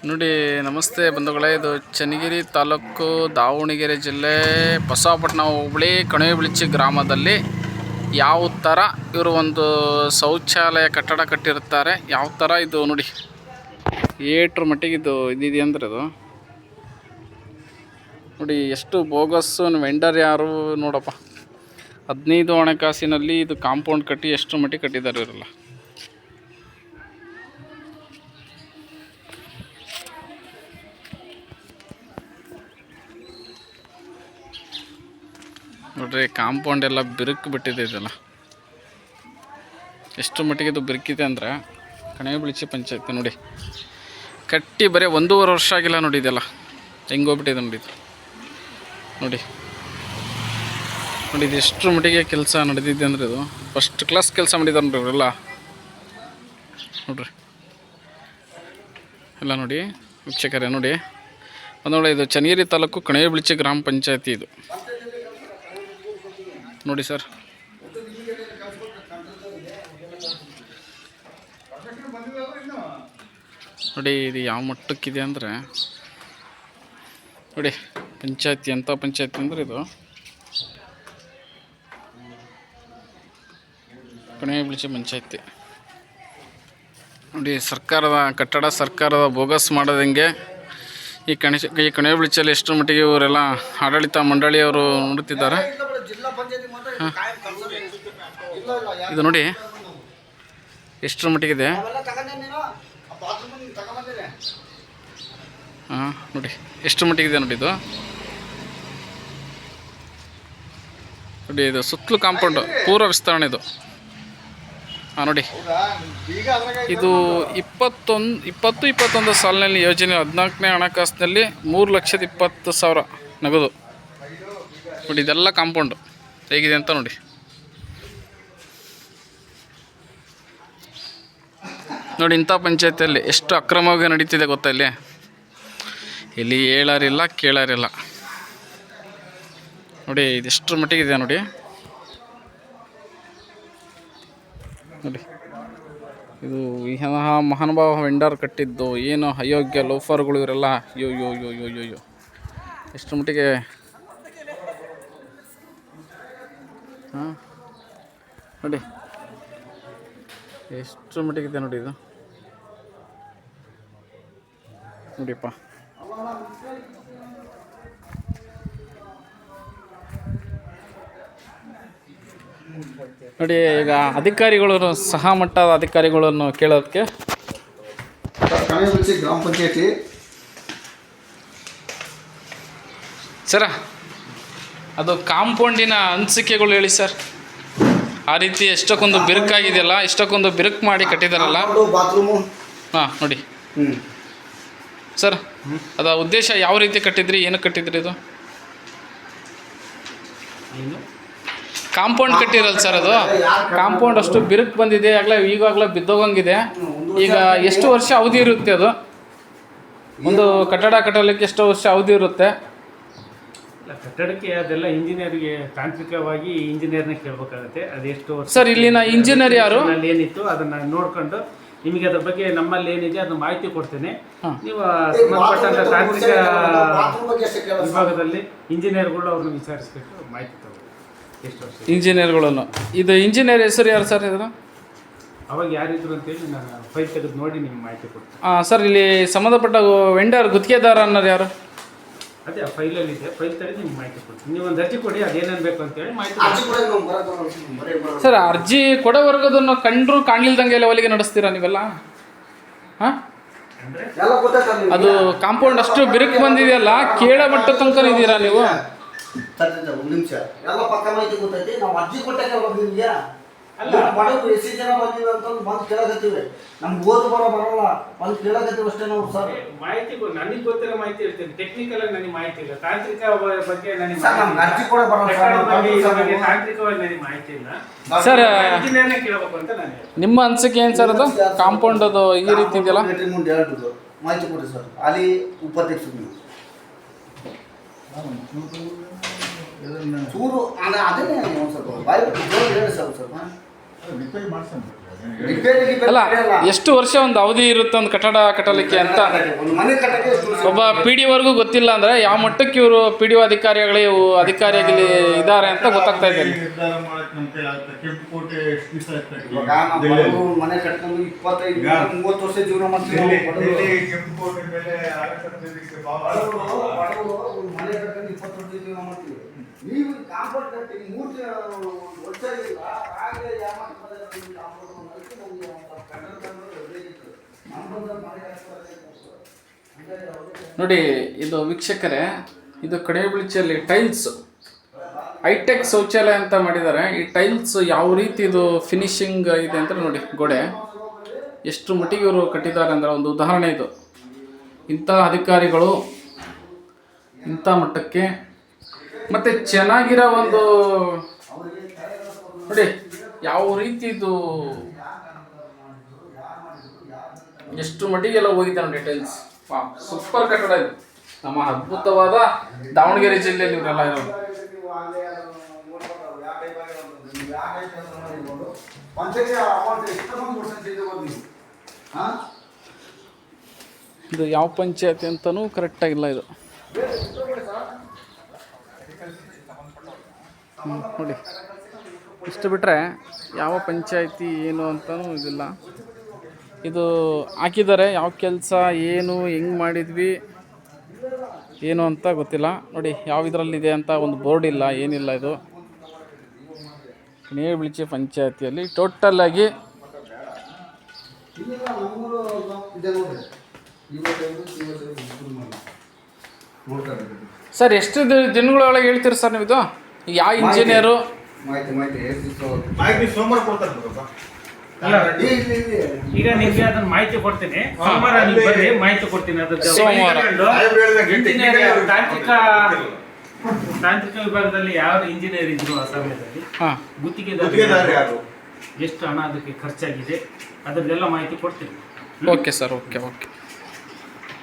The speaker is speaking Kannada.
ನೋಡಿ ನಮಸ್ತೆ ಬಂಧುಗಳೇ, ಇದು ಚನ್ನಗಿರಿ ತಾಲೂಕು ದಾವಣಗೆರೆ ಜಿಲ್ಲೆ ಬಸವಾಪಟ್ಟಣ ಹೋಬಳಿ ಕಣಿವೆಬಿಳ್ಚಿ ಗ್ರಾಮದಲ್ಲಿ ಯಾವ ಥರ ಇವರು ಒಂದು ಶೌಚಾಲಯ ಕಟ್ಟಡ ಕಟ್ಟಿರುತ್ತಾರೆ. ಯಾವ ಥರ ಇದು ನೋಡಿ, ಏಟ್ರ ಮಟ್ಟಿಗೆ ಇದಿದೆ ಅಂದರೆ ಇದು ನೋಡಿ ಎಷ್ಟು ಬೋಗಸ್ಸು. ವೆಂಡರ್ ಯಾರು ನೋಡಪ್ಪ, 15 ಹಣಕಾಸಿನಲ್ಲಿ ಇದು ಕಾಂಪೌಂಡ್ ಕಟ್ಟಿ ಎಷ್ಟು ಮಟ್ಟಿಗೆ ಕಟ್ಟಿದ್ದಾರೆ ಇವರೆಲ್ಲ. ನೋಡ್ರಿ, ಕಾಂಪೌಂಡ್ ಎಲ್ಲ ಬಿರುಕು ಬಿಟ್ಟಿದೆ. ಇದೆಲ್ಲ ಎಷ್ಟು ಮಟ್ಟಿಗೆ ಇದು ಬಿರುಕಿದೆ ಅಂದರೆ ಕಣಿವೆಬಿಳ್ಚಿ ಪಂಚಾಯತಿ ನೋಡಿ, ಕಟ್ಟಿ ಬರೀ 1.5 ವರ್ಷ ಆಗಿಲ್ಲ ನೋಡಿ. ಇದೆಲ್ಲ ಹೆಂಗೋಗ್ಬಿಟ್ಟಿದೆ ನೋಡಿ. ಇದು ನೋಡಿ ನೋಡಿ, ಇದು ಎಷ್ಟು ಮಟ್ಟಿಗೆ ಕೆಲಸ ನಡೆದಿದೆ ಅಂದರೆ ಇದು ಫಸ್ಟ್ ಕ್ಲಾಸ್ ಕೆಲಸ ಮಾಡಿದ್ದಾರೆ ನೋಡ್ರಿ ಇವರೆಲ್ಲ. ನೋಡ್ರಿ ಎಲ್ಲ ನೋಡಿ ವೀಕ್ಷಕರೇ, ನೋಡಿ ನೋಡಿ, ಇದು ಚನ್ನಗಿರಿ ತಾಲೂಕು ಕಣಿವೆಬಿಳ್ಚಿ ಗ್ರಾಮ ಪಂಚಾಯತಿ ಇದು ನೋಡಿ ಸರ್. ನೋಡಿ ಇದು ಯಾವ ಮಟ್ಟಕ್ಕಿದೆ ಅಂದರೆ ನೋಡಿ, ಪಂಚಾಯತಿ ಎಂಥ ಪಂಚಾಯತಿ ಅಂದರೆ ಇದು ಕಣಿವೆಬಿಳ್ಚಿ ಪಂಚಾಯತಿ ನೋಡಿ. ಸರ್ಕಾರದ ಕಟ್ಟಡ ಸರ್ಕಾರದ ಬೋಗಸ್ ಮಾಡೋದಂಗೆ ಈ ಕಣಿವೆಬಿಳ್ಚಿಯಲ್ಲಿ ಎಷ್ಟು ಮಟ್ಟಿಗೆ ಇವರೆಲ್ಲ ಆಡಳಿತ ಮಂಡಳಿಯವರು ನೋಡುತ್ತಿದ್ದಾರೆ. ಇದು ನೋಡಿ ಎಷ್ಟರ ಮಟ್ಟಿಗಿದೆ. ನೋಡಿ ಎಷ್ಟು ಮಟ್ಟಿಗಿದೆ ನೋಡಿ. ಇದು ನೋಡಿ, ಇದು ಸುತ್ತಲೂ ಕಾಂಪೌಂಡು ಪೂರ್ವ ವಿಸ್ತರಣೆ ಇದು. ನೋಡಿ, ಇದು 2021 ಸಾಲಿನಲ್ಲಿ ಯೋಜನೆ 14ನೇ ಹಣಕಾಸಿನಲ್ಲಿ 3,20,000 ನಗದು ನೋಡಿ. ಇದೆಲ್ಲ ಕಾಂಪೌಂಡು ಹೇಗಿದೆ ಅಂತ ನೋಡಿ. ನೋಡಿ, ಇಂಥ ಪಂಚಾಯತಿಯಲ್ಲಿ ಎಷ್ಟು ಅಕ್ರಮವಾಗಿ ನಡೀತಿದೆ ಗೊತ್ತಾ. ಇಲ್ಲಿ ಹೇಳೋರಿಲ್ಲ ಕೇಳೋರಿಲ್ಲ ನೋಡಿ. ಇದೆಷ್ಟರ ಮಟ್ಟಿಗಿದೆ ನೋಡಿ. ನೋಡಿ, ಇದು ಮಹಾನುಭಾವ ವೆಂಡರ್ ಕಟ್ಟಿದ್ದು ಏನು ಅಯೋಗ್ಯ ಲೋಫರ್ಗಳು ಇವರೆಲ್ಲ. ಯೋ ಯೋ ಯೋ ಯೋ ಯೋ ಯೋ ಎಷ್ಟು ಮಟ್ಟಿಗೆ ನೋಡಿ, ಎಷ್ಟು ಮಟ್ಟಿಗಿದೆ ನೋಡಿ. ಇದು ನೋಡಿಪ್ಪ, ನೋಡಿ. ಈಗ ಅಧಿಕಾರಿಗಳು ಸಹ ಮಟ್ಟದ ಅಧಿಕಾರಿಗಳನ್ನು ಕೇಳೋದಕ್ಕೆ ಗ್ರಾಮ ಪಂಚಾಯತಿ ಸರ, ಅದು ಕಾಂಪೌಂಡಿನ ಅನಿಸಿಕೆಗಳು ಹೇಳಿ ಸರ್. ಆ ರೀತಿ ಎಷ್ಟಕ್ಕೊಂದು ಬಿರುಕಾಗಿದೆಯಲ್ಲ, ಇಷ್ಟಕ್ಕೊಂದು ಬಿರುಕು ಮಾಡಿ ಕಟ್ಟಿದಾರಲ್ಲ. ಹಾಂ ನೋಡಿ ಸರ್, ಅದರ ಉದ್ದೇಶ ಯಾವ ರೀತಿ ಕಟ್ಟಿದ್ರಿ, ಏನಕ್ಕೆ ಕಟ್ಟಿದ್ರಿ? ಇದು ಕಾಂಪೌಂಡ್ ಕಟ್ಟಿರಲ್ಲ ಸರ್. ಅದು ಕಾಂಪೌಂಡ್ ಅಷ್ಟು ಬಿರುಕು ಬಂದಿದೆ, ಈಗಾಗಲೇ ಬಿದ್ದೋಗಂಗಿದೆ. ಈಗ ಎಷ್ಟು ವರ್ಷ ಅವಧಿ ಇರುತ್ತೆ? ಅದು ಒಂದು ಕಟ್ಟಡ ಕಟ್ಟಲಿಕ್ಕೆ ಎಷ್ಟು ವರ್ಷ ಅವಧಿ ಇರುತ್ತೆ? ಕಟ್ಟಡಕ್ಕೆ ಅದೆಲ್ಲ ಇಂಜಿನಿಯರ್ಗೆ ತಾಂತ್ರಿಕವಾಗಿ ಇಂಜಿನಿಯರ್ನ ಕೇಳಬೇಕಾಗುತ್ತೆ. ಅದೆಷ್ಟು ವರ್ಷ ಸರ್? ಇಲ್ಲಿನ ಇಂಜಿನಿಯರ್ ಯಾರು ಏನಿತ್ತು ಅದನ್ನು ನೋಡ್ಕೊಂಡು ನಿಮಗೆ ಅದ್ರ ಬಗ್ಗೆ ನಮ್ಮಲ್ಲಿ ಏನಿದೆ ಅದನ್ನ ಮಾಹಿತಿ ಕೊಡ್ತೇನೆ. ನೀವು ಸಂಬಂಧಪಟ್ಟಂತ ತಾಂತ್ರಿಕ ವಿಭಾಗದಲ್ಲಿ ಇಂಜಿನಿಯರ್ಗಳು ಅವ್ರನ್ನ ವಿಚಾರಿಸ್ಬಿಟ್ಟು ಮಾಹಿತಿ ತಗೊಳ್ಳಿ. ಎಷ್ಟು ವರ್ಷ ಇಂಜಿನಿಯರ್ಗಳನ್ನು? ಇದು ಇಂಜಿನಿಯರ್ ಹೆಸರು ಯಾರು ಸರ್? ಇದನ್ನು ಅವಾಗ ಯಾರಿದ್ರು ಅಂತೇಳಿ ನಾನು ಫೈಲ್ ತೆಗೆದು ನೋಡಿ ನಿಮ್ಗೆ ಮಾಹಿತಿ ಕೊಡ್ತೇನೆ. ಸರ್, ಇಲ್ಲಿ ಸಂಬಂಧಪಟ್ಟ ವೆಂಡರ್ ಗುತ್ತಿಗೆದಾರ ಅನ್ನೋರು ಯಾರು? ಅದೇ ಆ ಫೈಲಲ್ಲಿ ಇದೆ, ಫೈಲ್ ತೆಗೆದು ನಿಮ್ಗೆ ಮಾಹಿತಿ ಕೊಡ್ತೀನಿ. ನೀವು ಒಂದು ಅರ್ಜಿ ಕೊಡಿ, ಅದೇನೇನು ಬೇಕು ಅಂತೇಳಿ ಮಾಹಿತಿ. ಸರ್, ಅರ್ಜಿ ಕೊಡೋವರೆಗೋದನ್ನು ಕಂಡ್ರು ಕಾಣಲಿಲ್ದಂಗೆ ಲೆವೆಲ್ಗೆ ನಡೆಸ್ತೀರಾ ನೀವೆಲ್ಲ? ಹಾಂ, ಅದು ಕಾಂಪೌಂಡ್ ಅಷ್ಟು ಬಿರುಕು ಬಂದಿದೆಯಲ್ಲ, ಕೇಳ ಮಟ್ಟ ತನಕ ಇದ್ದೀರಾ ನೀವು? ನಿಮಿಷ ಎಲ್ಲ ಪಕ್ಕ ಮಾಹಿತಿ ಗೊತ್ತೈತಿ. ನಾವು ಅರ್ಜಿ ಕೊಟ್ಟಾಗ ನಿಮ್ಗೆ ಬಡವರು ಎಷ್ಟು ಜನ ಬಂದಿವೆ ಅಂತ ಬಂದು ಕೇಳಕತ್ತೀವಿ. ನಮ್ಗೆ ಓದು ಬರಲ್ಲ, ಬಂದು ಕೇಳಕತ್ತೀವಿ ಅಷ್ಟೇ ನಾವು. ಸರ್, ಮಾಹಿತಿ ನನಗೆ ಗೊತ್ತಿರೋ ಮಾಹಿತಿ ಹೇಳ್ತೀನಿ. ಟೆಕ್ನಿಕಲ್ ಆಗಿ ನನಗೆ ಮಾಹಿತಿ ಇಲ್ಲ, ತಾಂತ್ರಿಕ ಬಗ್ಗೆ ನನಗೆ ಅರ್ಜಿ ಕೂಡ ಬರಲ್ಲ. ತಾಂತ್ರಿಕವಾಗಿ ನನಗೆ ಮಾಹಿತಿ ಇಲ್ಲ ಸರ್. ಇಂಜಿನಿಯರ್ನೇ ಕೇಳಬೇಕು ಅಂತ ನಾನು. ನಿಮ್ಮ ಅನಿಸಿಕೆ ಏನು ಸರ್? ಅದು ಕಾಂಪೌಂಡ್ ಅದು ಈ ರೀತಿ ಇದೆಯಲ್ಲ, ಮುಂದೆ ಹೇಳ್ತಿದ್ದು ಮಾಹಿತಿ ಕೊಡಿ ಸರ್. ಅಲ್ಲಿ ಉಪಾಧ್ಯಕ್ಷರು ಚೂರು ಅದನ್ನೇ ಸ್ವಲ್ಪ ಬಾಯಿ ಹೇಳಿ ಸರ್. ಸ್ವಲ್ಪ ರಿಪೇರಿ ಮಾಡ್ಸೋಣ. ಅಲ್ಲ ಎಷ್ಟು ವರ್ಷ ಒಂದು ಅವಧಿ ಇರುತ್ತೆ ಒಂದು ಕಟ್ಟಡ ಕಟ್ಟಲಿಕ್ಕೆ ಅಂತ ಒಂದು ಮನೆ ಕಟ್ಟಕ್ಕೆ ಎಷ್ಟು ವರ್ಷ? ಒಬ್ಬ ಪಿ ಡಿ ವರ್ಗೂ ಗೊತ್ತಿಲ್ಲ ಅಂದರೆ ಯಾವ ಮಟ್ಟಕ್ಕೆ ಇವರು ಪಿ ಡಿ ಒ ಅಧಿಕಾರಿಯಾಗಿ ಇದ್ದಾರೆ ಅಂತ ಗೊತ್ತಾಗ್ತಾ ಇದೆ. ನಿರ್ಧಾರ ಮಾಡಕ್ ನಮ್ ಕೈ ಆಗ್ತದೆ. ಕೆಂಪು ಕೋಟೆ ಎಷ್ಟು ದಿವಸ ಆಯ್ತು ಇವಾಗ ನಾವು ಬಡವ್ರು ಮನೆ ಕಟ್ಕೊಂಡು 25-30 ವರ್ಷ ಜೀವನ ಮಾಡ್ತೀವಿ ನಾವು ಬಡವ್ರು. ಕೆಂಪು ಕೋಟೆ ಮೇಲೆ ಆಡಳಿತಕ್ಕೆ ಭಾವ ಬಡವ್ರು ಒಂದು ಮನೆ ಕಟ್ಕೊಂಡು 20 ವರ್ಷ ಜೀವನ ಮಾಡ್ತೀವಿ. ನೀವು ಕಾಂಪೌಂಡ್ ಕಟ್ಟಿ 3 ವರ್ಷ ಇಲ್ಲ ಆಗಲೇ ಯಾಮಾರ್ತಾರೆ. ಕಾಂಪೌಂಡ್ ಅದಕ್ಕೆ ನಮಗೆ ಕಟ್ಟಡ ಬೇಕಿತ್ತು. ಕಾಂಪೌಂಡ್ ಮನೆ ಕಟ್ತಾರೆ ನೋಡಿ. ಇದು ವೀಕ್ಷಕರೇ, ಇದು ಕಡೇಬೆಳಚೆಯಲ್ಲಿ ಟೈಲ್ಸ್ ಹೈಟೆಕ್ ಶೌಚಾಲಯ ಅಂತ ಮಾಡಿದ್ದಾರೆ. ಈ ಟೈಲ್ಸ್ ಯಾವ ರೀತಿ ಇದು ಫಿನಿಶಿಂಗ್ ಇದೆ ಅಂತ ನೋಡಿ. ಗೋಡೆ ಎಷ್ಟು ಮಟ್ಟಿಗೆ ಇವರು ಕಟ್ಟಿದ್ದಾರೆ ಅಂದರೆ ಒಂದು ಉದಾಹರಣೆ ಇದು. ಇಂಥ ಅಧಿಕಾರಿಗಳು ಇಂಥ ಮಟ್ಟಕ್ಕೆ ಮತ್ತು ಚೆನ್ನಾಗಿರೋ ಒಂದು ನೋಡಿ ಯಾವ ರೀತಿ ಇದು ಎಷ್ಟು ಮಟ್ಟಿಗೆಲ್ಲ ಹೋಗಿದೆ ನೋಡಿ ಟೈಲ್ಸ್. ಸೂಪರ್ ಕಟ್ಟಡ ಇದು. ನಮ್ಮ ಅದ್ಭುತವಾದ ದಾವಣಗೆರೆ ಜಿಲ್ಲೆಯಲ್ಲಿ ಇವರೆಲ್ಲ ಇರೋದು. ಇದು ಯಾವ ಪಂಚಾಯತಿ ಅಂತಲೂ ಕರೆಕ್ಟಾಗಿಲ್ಲ ಇದು. ನೋಡಿ ಇಷ್ಟು ಬಿಟ್ಟರೆ ಯಾವ ಪಂಚಾಯತಿ ಏನು ಅಂತಲೂ ಇದಿಲ್ಲ. ಇದು ಹಾಕಿದ್ದಾರೆ ಯಾವ ಕೆಲಸ ಏನು ಹೆಂಗೆ ಮಾಡಿದ್ವಿ ಏನು ಅಂತ ಗೊತ್ತಿಲ್ಲ. ನೋಡಿ ಯಾವ ಇದರಲ್ಲಿದೆ ಅಂತ ಒಂದು ಬೋರ್ಡ್ ಇಲ್ಲ, ಏನಿಲ್ಲ. ಇದು ಕಡೇಬೆಳಚೆ ಪಂಚಾಯತಿಯಲ್ಲಿ ಟೋಟಲಾಗಿ ಸರ್ ಎಷ್ಟು ದಿನಗಳೊಳಗೆ ಹೇಳ್ತೀರಿ ಸರ್ ನೀವು ಇದು? ಯಾವ ಇಂಜಿನಿಯರು ಮಾಹಿತಿ ಸೋಮವಾರ ಕೊಡ್ತಾರೆ ಬರಪ್ಪ. ಅಲ್ಲ, ಈಗ ನಿಮ್ಗೆ ಅದನ್ನ ಮಾಹಿತಿ ಕೊಡ್ತೀನಿ. ಸೋಮವಾರ ನೀವು ಬರ್ರಿ, ಮಾಹಿತಿ ಕೊಡ್ತೀನಿ. ಅದ್ರ ಸೋಮವಾರ. ಇಂಜಿನಿಯರ್ ತಾಂತ್ರಿಕ ವಿಭಾಗದಲ್ಲಿ ಯಾವ ಇಂಜಿನಿಯರ್ ಇದ್ರು ಆ ಸಮಯದಲ್ಲಿ ಗುತ್ತಿಗೆದಾರ ಯಾರು, ಎಷ್ಟು ಹಣ ಅದಕ್ಕೆ ಖರ್ಚಾಗಿದೆ, ಅದರದೆಲ್ಲ ಮಾಹಿತಿ ಕೊಡ್ತೀನಿ. Okay sir, okay.